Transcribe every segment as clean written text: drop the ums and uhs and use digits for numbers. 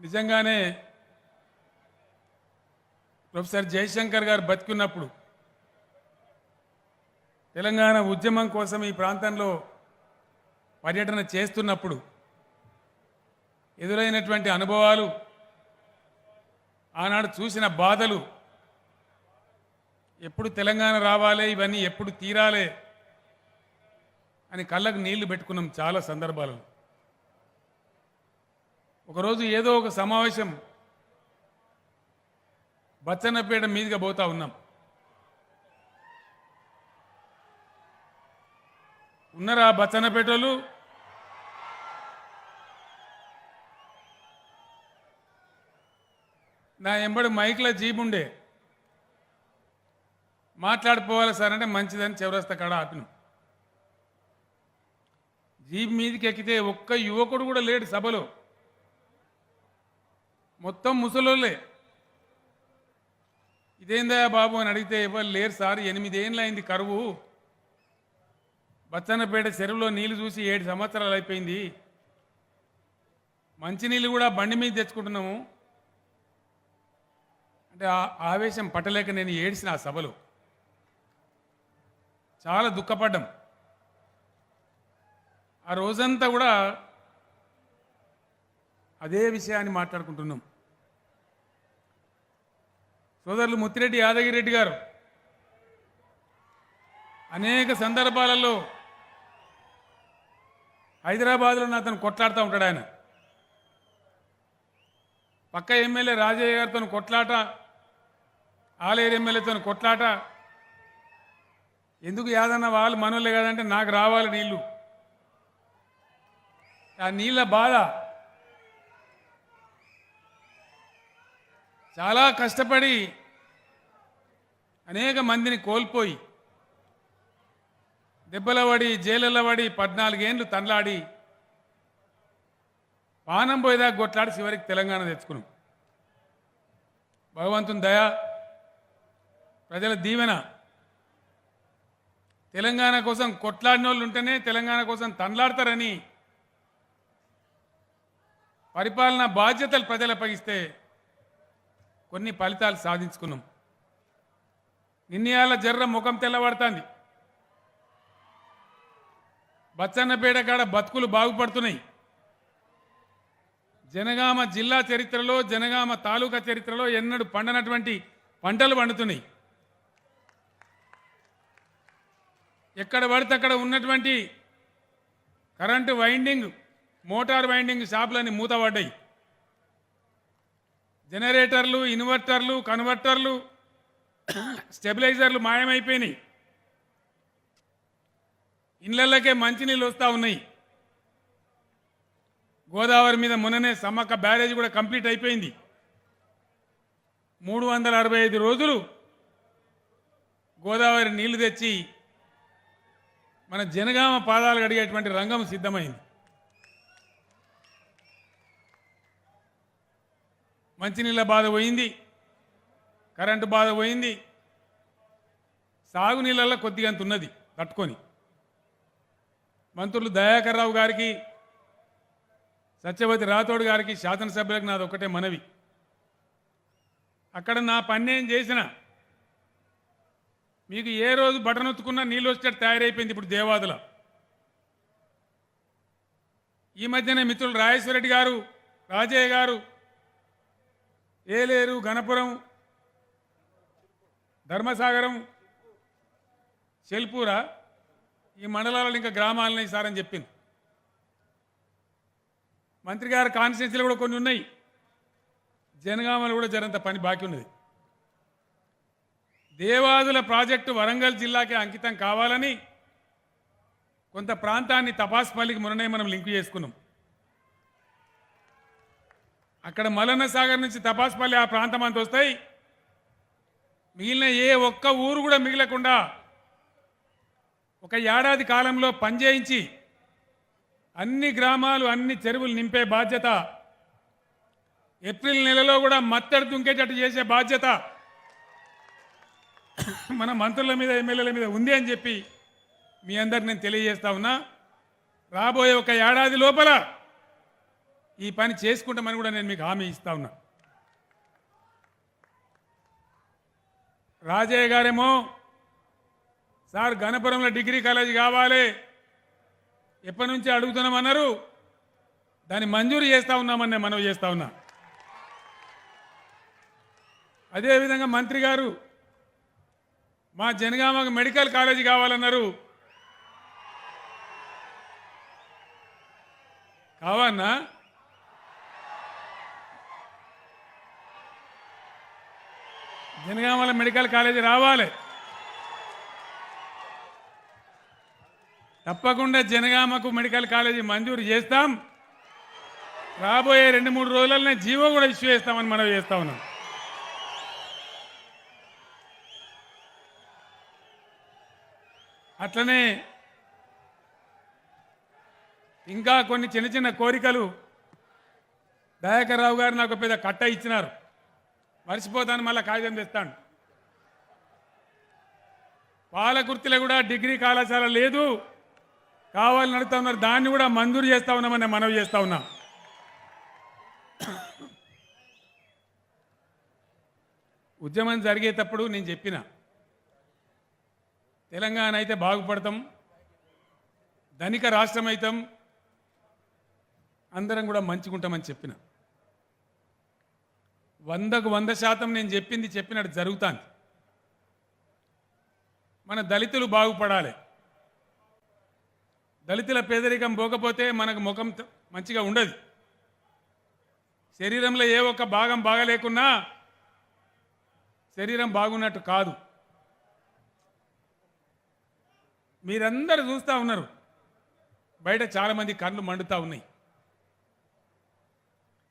నిజంగానే ప్రొఫెసర్ జయశంకర్ గారు బతికున్నప్పుడు తెలంగాణ ఉద్యమం కోసం ఈ ప్రాంతంలో పర్యటన చేస్తున్నప్పుడు ఎదురైనటువంటి అనుభవాలు, ఆనాడు చూసిన బాధలు, ఎప్పుడు తెలంగాణ రావాలి, ఇవన్నీ ఎప్పుడు తీరాలి అని కళ్ళకు నీళ్లు పెట్టుకున్నాం చాలా సందర్భాలలో. ఒకరోజు ఏదో ఒక సమావేశం బచ్చన్నపేట మీదుగా పోతా ఉన్నాం. ఉన్నారా బచ్చన్నపేటోళ్ళు? నా ఎంబడి మైక్లో జీప్ ఉండే, మాట్లాడిపోవాలి సార్ అంటే మంచిదని చౌరస్తా కాడ ఆపినాం. జీప్ మీదకి ఎక్కితే ఒక్క యువకుడు కూడా లేడు సభలో, మొత్తం ముసలోళ్ళే. ఇదేందా బాబు అని అడిగితే ఎవరు లేరు సార్, 8 ఏళ్ళు అయింది కరువు, బచ్చన్నపేట చెరువులో నీళ్లు చూసి 7 సంవత్సరాలు అయిపోయింది, మంచినీళ్ళు కూడా బండి మీద తెచ్చుకుంటున్నాము అంటే ఆవేశం పట్టలేక నేను ఏడ్చిన ఆ సభలో. చాలా దుఃఖపడ్డాం. ఆ రోజంతా కూడా అదే విషయాన్ని మాట్లాడుకుంటున్నాం. సోదరులు ముత్తిరెడ్డి యాదగిరెడ్డి గారు అనేక సందర్భాలలో హైదరాబాద్లో అతను కొట్లాడుతూ ఉంటాడు. ఆయన పక్క ఎమ్మెల్యే రాజయ్య గారితో కొట్లాట, ఆలేరు ఎమ్మెల్యేతో కొట్లాట. ఎందుకు యాదన్న వాళ్ళు మనోళ్ళే కదంటే నాకు రావాలి నీళ్ళు, ఆ నీళ్ళ బాధ. చాలా కష్టపడి అనేక మందిని కోల్పోయి దెబ్బల పడి జైళ్ళ పడి 14 ఏళ్ళు తనలాడి పానం పోయేదాకా కొట్లాడి చివరికి తెలంగాణ తెచ్చుకున్నాం. భగవంతుని దయ, ప్రజల దీవెన. తెలంగాణ కోసం కొట్లాడిన వాళ్ళు ఉంటేనే తెలంగాణ కోసం తనలాడతారని పరిపాలన బాధ్యతలు ప్రజలపై ఇస్తే కొన్ని ఫలితాలు సాధించుకున్నాం. నిన్నయాల జర్ర ముఖం తెల్లబడుతుంది. బచ్చన్నపేట కాడ బతుకులు బాగుపడుతున్నాయి. జనగామ జిల్లా చరిత్రలో, జనగామ తాలూకా చరిత్రలో ఎన్నడూ పండనటువంటి పంటలు పండుతున్నాయి. ఎక్కడ పడితే అక్కడ ఉన్నటువంటి కరెంటు వైండింగ్, మోటార్ వైండింగ్ షాపులన్నీ మూతపడ్డాయి. జనరేటర్లు, ఇన్వర్టర్లు, కన్వర్టర్లు, స్టెబిలైజర్లు మాయమైపోయినాయి. ఇళ్లకే మంచినీళ్ళు వస్తూ ఉన్నాయి. గోదావరి మీద మొన్ననే సమ్మక్క బ్యారేజ్ కూడా కంప్లీట్ అయిపోయింది. 365 రోజులు గోదావరి నీళ్లు తెచ్చి మన జనగామ పాదాలు కడిగేటువంటి రంగం సిద్ధమైంది. మంచినీళ్ళ బాధ పోయింది, కరెంటు బాధ పోయింది, సాగునీళ్ళల్లో కొద్దిగా అంత ఉన్నది తట్టుకొని. మంత్రులు దయాకర్ రావు గారికి, సత్యవతి రాథోడ్ గారికి, శాసనసభ్యులకు నాది ఒకటే మనవి. అక్కడ నా పని నేను చేసిన, మీకు ఏ రోజు బటన్ ఒత్తుకున్నా నీళ్ళు వచ్చేటట్టు తయారైపోయింది ఇప్పుడు దేవాదుల. ఈ మధ్యనే మిత్రులు రాజేశ్వరరెడ్డి గారు, రాజయ్య గారు ఏలేరు, గణపురం, ధర్మసాగరం, చెల్పూర ఈ మండలాలలో ఇంకా గ్రామాలని సారని చెప్పింది. మంత్రి గారి కాన్స్టిట్యున్సీలు కూడా కొన్ని ఉన్నాయి. జనగామలో కూడా జరంత పని బాకీ ఉన్నది. దేవాదుల ప్రాజెక్టు వరంగల్ జిల్లాకే అంకితం కావాలని కొంత ప్రాంతాన్ని తపాస్పల్లికి మొన్ననే మనం లింక్ చేసుకున్నాం. అక్కడ మల్లన్న సాగర్ నుంచి తపాస్పల్లి ఆ ప్రాంతం అంత వస్తాయి. మిగిలిన ఏ ఒక్క ఊరు కూడా మిగలకుండా ఒక ఏడాది కాలంలో పనిచేయించి అన్ని గ్రామాలు, అన్ని చెరువులు నింపే బాధ్యత, ఏప్రిల్ నెలలో కూడా మత్తడి దుంకేటట్టు చేసే బాధ్యత మన మంత్రుల మీద, ఎమ్మెల్యేల మీద ఉంది అని చెప్పి మీ అందరికి నేను తెలియజేస్తా ఉన్నా. రాబోయే ఒక ఏడాది లోపల ఈ పని చేసుకుంటామని కూడా నేను మీకు హామీ ఇస్తా ఉన్నా. రాజయ్య గారేమో సార్ గణపురంలో డిగ్రీ కాలేజ్ కావాలి ఎప్పటి నుంచి అడుగుతున్నామన్నారు, దాన్ని మంజూరు చేస్తూ ఉన్నామని నేను మనవి చేస్తూ ఉన్నా. అదేవిధంగా మంత్రి గారు మా జనగామకు మెడికల్ కాలేజీ కావాలన్నారు, కావన్నా జనగామల మెడికల్ కాలేజీ రావాలి. తప్పకుండా జనగామకు మెడికల్ కాలేజీ మంజూరు చేస్తాం. రాబోయే 2-3 రోజులనే జీవో కూడా ఇష్యూ చేస్తామని మనం చేస్తా ఉన్నాం. అట్లనే ఇంకా కొన్ని చిన్న చిన్న కోరికలు దయాకర్ రావు గారు నాకు పెద్ద కట్ట ఇచ్చినారు, మర్చిపోతాను, మళ్ళీ కాగితం తెస్తాను. పాలకుర్తిలో కూడా డిగ్రీ కళాశాల లేదు, కావాలని అడుగుతా ఉన్నారు, దాన్ని కూడా మంజూరు చేస్తా ఉన్నామని మనవి చేస్తా ఉన్నాం. ఉద్యమం జరిగేటప్పుడు నేను చెప్పిన తెలంగాణ అయితే బాగుపడతాం, ధనిక రాష్ట్రం అవుతాం, అందరం కూడా మంచిగుంటామని చెప్పిన. 100కు 100% నేను చెప్పింది చెప్పినట్టు జరుగుతాను. మన దళితులు బాగుపడాలి. దళితుల పేదరికం పోకపోతే మనకు ముఖం మంచిగా ఉండదు. శరీరంలో ఏ ఒక్క భాగం బాగలేకున్నా శరీరం బాగున్నట్టు కాదు. మీరందరూ చూస్తూ ఉన్నారు, బయట చాలామంది కళ్ళు మండుతూ ఉన్నాయి.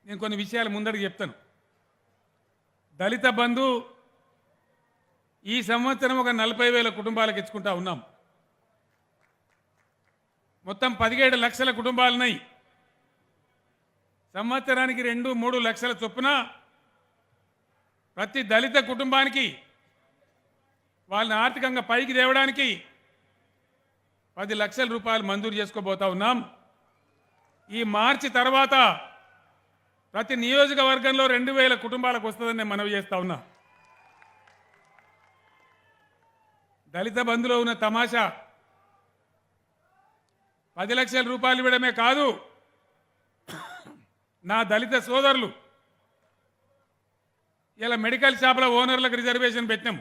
నేను కొన్ని విషయాలు ముందరికి చెప్తాను. దళిత బంధు ఈ సంవత్సరం ఒక 40,000 కుటుంబాలకు ఇచ్చుకుంటా ఉన్నాం. మొత్తం 17 లక్షల కుటుంబాలున్నాయి. సంవత్సరానికి 2-3 లక్షల చొప్పున ప్రతి దళిత కుటుంబానికి వాళ్ళని ఆర్థికంగా పైకి తేవడానికి 10 లక్షల రూపాయలు మంజూరు చేసుకోబోతా ఉన్నాం. ఈ మార్చి తర్వాత ప్రతి నియోజకవర్గంలో 2,000 కుటుంబాలకు వస్తుందని నేను మనవి చేస్తా ఉన్నా. దళిత బంధులో ఉన్న తమాషా 10 లక్షల రూపాయలు ఇవ్వడమే కాదు, నా దళిత సోదరులు ఇలా మెడికల్ షాపుల ఓనర్లకు రిజర్వేషన్ పెట్టినాం,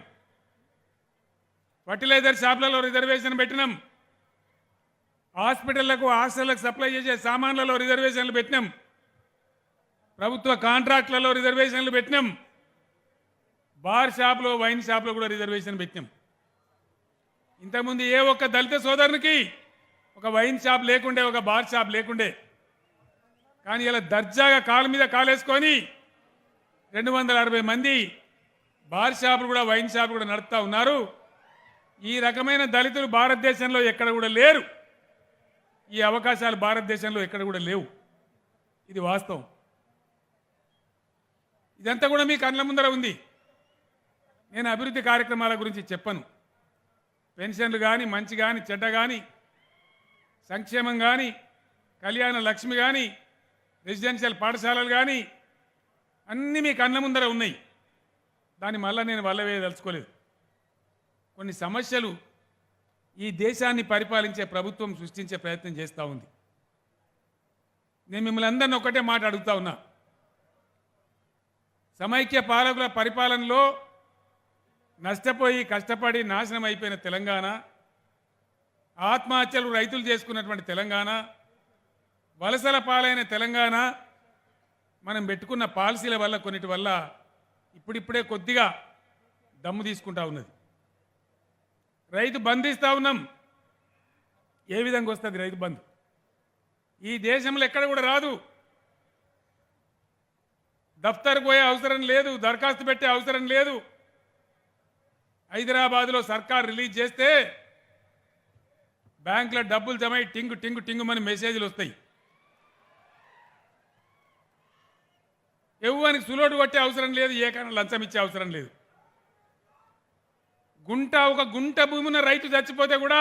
ఫర్టిలైజర్ షాపులలో రిజర్వేషన్ పెట్టినాం, హాస్పిటళ్లకు హాస్టళ్లకు సప్లై చేసే సామాన్లలో రిజర్వేషన్లు పెట్టినాం, ప్రభుత్వ కాంట్రాక్ట్లలో రిజర్వేషన్లు పెట్టినాం, బార్ షాపులో వైన్ షాపులో కూడా రిజర్వేషన్ పెట్టినాం. ఇంతకుముందు ఏ ఒక్క దళిత సోదరునికి ఒక వైన్ షాప్ లేకుండే, ఒక బార్ షాప్ లేకుండే. కానీ ఇలా దర్జాగా కాలు మీద కాలేసుకొని 260 మంది బార్ షాపులు కూడా వైన్ షాపులు కూడా నడుపుతా ఉన్నారు. ఈ రకమైన దళితులు భారతదేశంలో ఎక్కడ కూడా లేరు. ఈ అవకాశాలు భారతదేశంలో ఎక్కడ కూడా లేవు. ఇది వాస్తవం. ఇదంతా కూడా మీ కళ్ళ ముందర ఉంది. నేను అభివృద్ధి కార్యక్రమాల గురించి చెప్పను. పెన్షన్లు కానీ, మంచి కానీ, చెడ్డ కానీ, సంక్షేమం కానీ, కళ్యాణ లక్ష్మి కానీ, రెసిడెన్షియల్ పాఠశాలలు కానీ అన్నీ మీ కళ్ళ ముందర ఉన్నాయి. దాని మళ్ళీ నేను వల్లవేయదలుచుకోలేదు. కొన్ని సమస్యలు ఈ దేశాన్ని పరిపాలించే ప్రభుత్వం సృష్టించే ప్రయత్నం చేస్తూ ఉంది. నేను మిమ్మల్ని అందరినీ ఒకటే మాట అడుగుతా ఉన్నా. సమైక్య పాలకుల పరిపాలనలో నష్టపోయి కష్టపడి నాశనం అయిపోయిన తెలంగాణ, ఆత్మహత్యలు రైతులు చేసుకున్నటువంటి తెలంగాణ, వలసల పాలైన తెలంగాణ, మనం పెట్టుకున్న పాలసీల వల్ల కొన్నిటి వల్ల ఇప్పుడిప్పుడే కొద్దిగా దమ్ము తీసుకుంటా ఉన్నది. రైతు బంధు ఇస్తూ ఉన్నాం. ఏ విధంగా వస్తుంది రైతు బంధు? ఈ దేశంలో ఎక్కడ కూడా రాదు. దఫ్తర్ పోయే అవసరం లేదు, దరఖాస్తు పెట్టే అవసరం లేదు. హైదరాబాద్లో సర్కార్ రిలీజ్ చేస్తే బ్యాంకులో డబ్బులు జమ అయి టింగు టింగు టింగుమని మెసేజ్లు వస్తాయి. ఎవ్వరికి సులోడు కొట్టే అవసరం లేదు, ఏకైనా లంచం ఇచ్చే అవసరం లేదు. ఒక గుంట భూమిన రైతు చచ్చిపోతే కూడా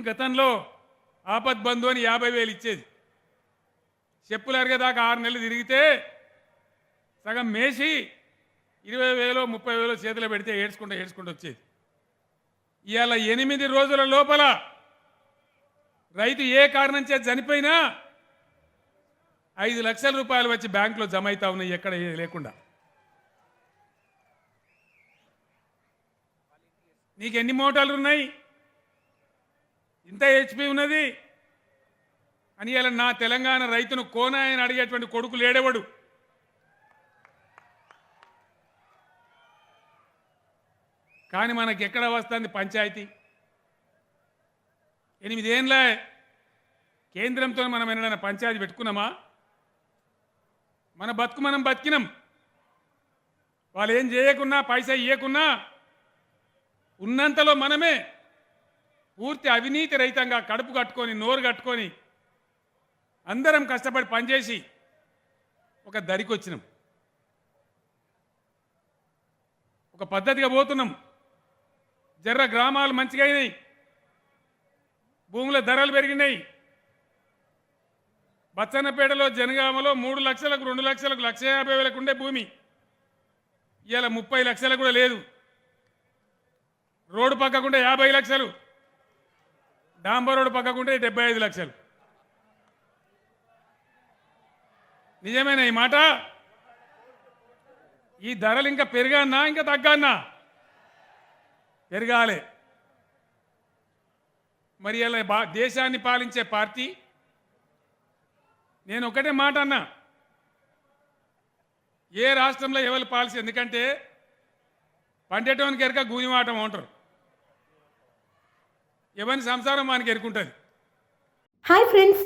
గతంలో ఆపద్ బంధు అని 50,000 ఇచ్చేది. చెప్పులు అరిగేదాకా 6 నెలలు తిరిగితే సగం మేసి 20,000 30,000 చేతిలో పెడితే ఏడ్చుకుంటూ వచ్చేది. ఇవాళ 8 రోజుల లోపల రైతు ఏ కారణం చేత చనిపోయినా 5 లక్షల రూపాయలు వచ్చి బ్యాంకులో జమ అవుతా ఉన్నాయి, ఎక్కడ లేకుండా. నీకు ఎన్ని మోటార్లు ఉన్నాయి, ఇంత హెచ్పి ఉన్నది అని ఇలా నా తెలంగాణ రైతును కోనాయని అడిగేటువంటి కొడుకు లేడేవాడు. కానీ మనకి ఎక్కడ వస్తుంది పంచాయతీ? 8 ఏళ్ళ కేంద్రంతో మనం ఏమైనా పంచాయతీ పెట్టుకున్నామా? మన బతుకు మనం బతికినాం. వాళ్ళు ఏం చేయకున్నా, పైసా ఇవ్వకున్నా ఉన్నంతలో మనమే పూర్తి అవినీతి రహితంగా కడుపు కట్టుకొని నోరు కట్టుకొని అందరం కష్టపడి పనిచేసి ఒక దరికి వచ్చినాం, ఒక పద్ధతిగా పోతున్నాం. జర్ర గ్రామాలు మంచిగా అయినాయి, భూముల ధరలు పెరిగినాయి. బచ్చన్నపేటలో జనగామలో 3 లక్షలకు 2 లక్షలకు 1,50,000 ఉండే భూమి ఇవాళ 30 లక్షలకు కూడా లేదు. రోడ్డు పక్కకుంటే 50 లక్షలు, డాంబర్ రోడ్డు పక్కకుంటే 75 లక్షలు. నిజమేనా ఈ మాట? ఈ ధరలు ఇంకా పెరగానా ఇంకా తగ్గానా? పెరగాలి. మరి ఇలా దేశాన్ని పాలించే పార్టీ నేను ఒకటే మాట అన్నా, ఏ రాష్ట్రంలో ఎవరి పాలసీ, ఎందుకంటే పండేటోనికి ఎరక గూనివాటం అంటారు, ఎవరి సంసారం వానికి ఎరుకుంటుంది. హాయ్ ఫ్రెండ్స్,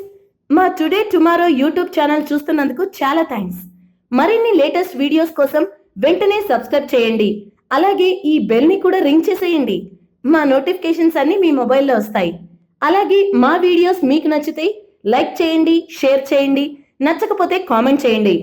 మా టుడే టుమారో యూట్యూబ్ ఛానల్ చూస్తున్నందుకు చాలా థ్యాంక్స్. మరిన్ని లేటెస్ట్ వీడియోస్ కోసం వెంటనే సబ్స్క్రైబ్ చేయండి. అలాగే ఈ బెల్ ని కూడా రింగ్ చేసేయండి. మా నోటిఫికేషన్స్ అన్ని మీ మొబైల్లో వస్తాయి. అలాగే మా వీడియోస్ మీకు నచ్చితే లైక్ చేయండి, షేర్ చేయండి, నచ్చకపోతే కామెంట్ చేయండి.